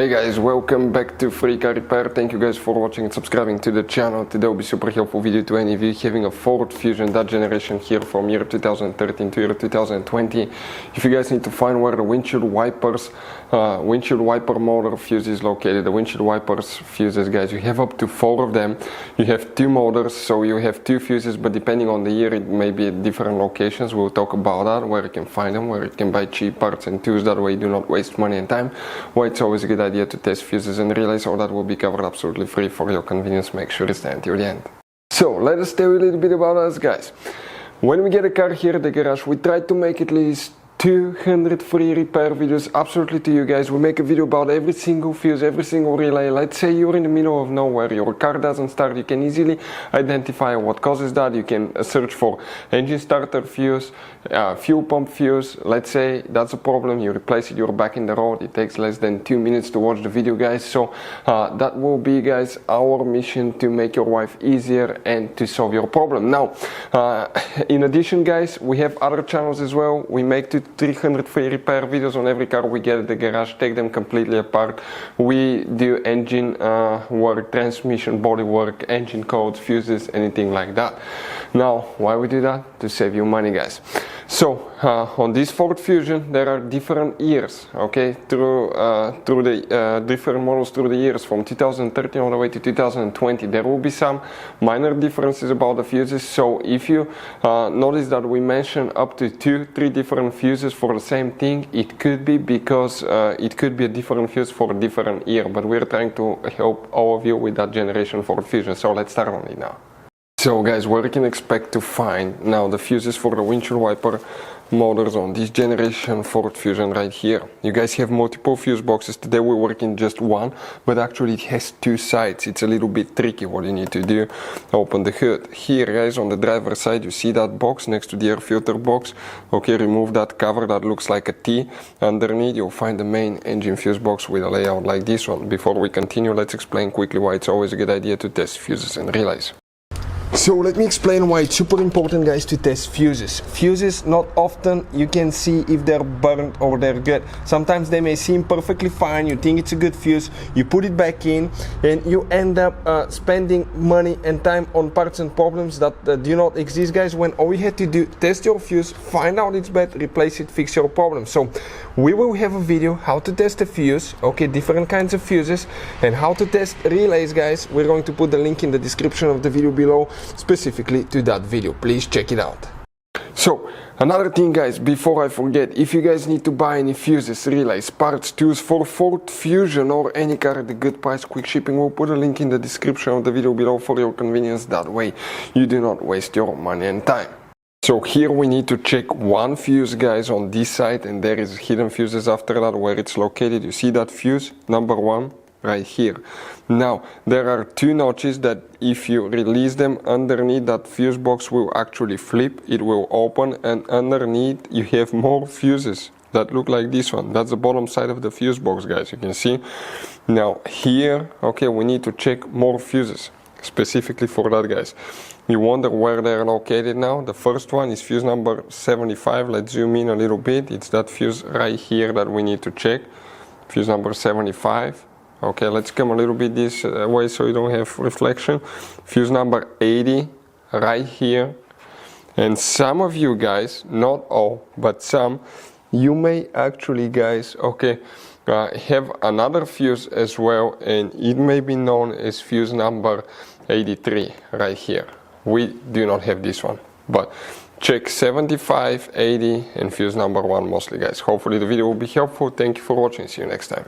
Hey guys, welcome back to Free Car Repair. Thank you guys for watching and subscribing to the channel. Today will be super helpful video to any of you having a Ford Fusion, that generation here from year 2013 to year 2020. If you guys need to find where the windshield wiper motor fuse is located, the windshield wipers fuses, guys, you have up to 4 of them. You have 2 motors, so you have 2 fuses, but depending on the year it may be at different locations. We'll talk about that, where you can find them, where you can buy cheap parts and tools, that way you do not waste money and time. Why it's always a good idea to test fuses and relays. All that will be covered absolutely free for your convenience. Make sure to stay until the end. So let us tell you a little bit about us, guys. When we get a car here at the garage, we try to make at least 200 free repair videos absolutely to you guys. We make a video about every single fuse, every single relay. Let's say you're in the middle of nowhere, your car doesn't start, you can easily identify what causes that. You can search for engine starter fuse, fuel pump fuse. Let's say that's a problem, you replace it, you're back in the road. It takes less than 2 minutes to watch the video, guys. So that will be, guys, our mission to make your life easier and to solve your problem. Now, in addition, guys, we have other channels as well. We make 300 free repair videos on every car we get at the garage, take them completely apart. We do engine work, transmission, body work, engine codes, fuses, anything like that. Now, why we do that? To save you money, guys. So on this Ford Fusion there are different years, okay, through the different models through the years from 2013 all the way to 2020. There will be some minor differences about the fuses. So if you notice that we mention up to 2-3 different fuses for the same thing, it could be because it could be a different fuse for a different year, but we're trying to help all of you with that generation Ford Fusion. So let's start on it now. So guys, where you can expect to find now the fuses for the windshield wiper motors on this generation Ford Fusion right here. You guys have multiple fuse boxes. Today we're working just one, but actually it has 2 sides. It's a little bit tricky. What you need to do, open the hood. Here, guys, on the driver's side, you see that box next to the air filter box. Okay, remove that cover that looks like a T. Underneath you'll find the main engine fuse box with a layout like this one. Before we continue, let's explain quickly why it's always a good idea to test fuses and relays. So let me explain why it's super important, guys, to test fuses. Fuses, not often you can see if they're burnt or they're good. Sometimes they may seem perfectly fine, you think it's a good fuse, you put it back in and you end up spending money and time on parts and problems that do not exist, guys, when all you had to do, test your fuse, find out it's bad, replace it, fix your problem. So we will have a video how to test a fuse, okay, different kinds of fuses, and how to test relays, guys. We're going to put the link in the description of the video below specifically to that video. Please check it out. So another thing, guys, before I forget, if you guys need to buy any fuses, relays, parts, tools for Ford Fusion or any car at a good price, quick shipping, we'll put a link in the description of the video below for your convenience. That way you do not waste your money and time. So here we need to check one fuse, guys, on this side, and there is hidden fuses after that where it's located. You see that fuse number 1 right here. Now there are 2 notches that if you release them underneath, that fuse box will actually flip, it will open, and underneath you have more fuses that look like this one. That's the bottom side of the fuse box, guys, you can see. Now here, okay, we need to check more fuses specifically for that, guys. You wonder where they're located now. The first one is fuse number 75. Let's zoom in a little bit. It's that fuse right here that we need to check, fuse number 75. Okay, let's come a little bit this way so you don't have reflection. Fuse number 80 right here. And some of you guys, not all, but some, you may actually, guys, okay, have another fuse as well, and it may be known as fuse number 83 right here. We do not have this one, but check 75, 80 and fuse number 1 mostly, guys. Hopefully the video will be helpful. Thank you for watching. See you next time.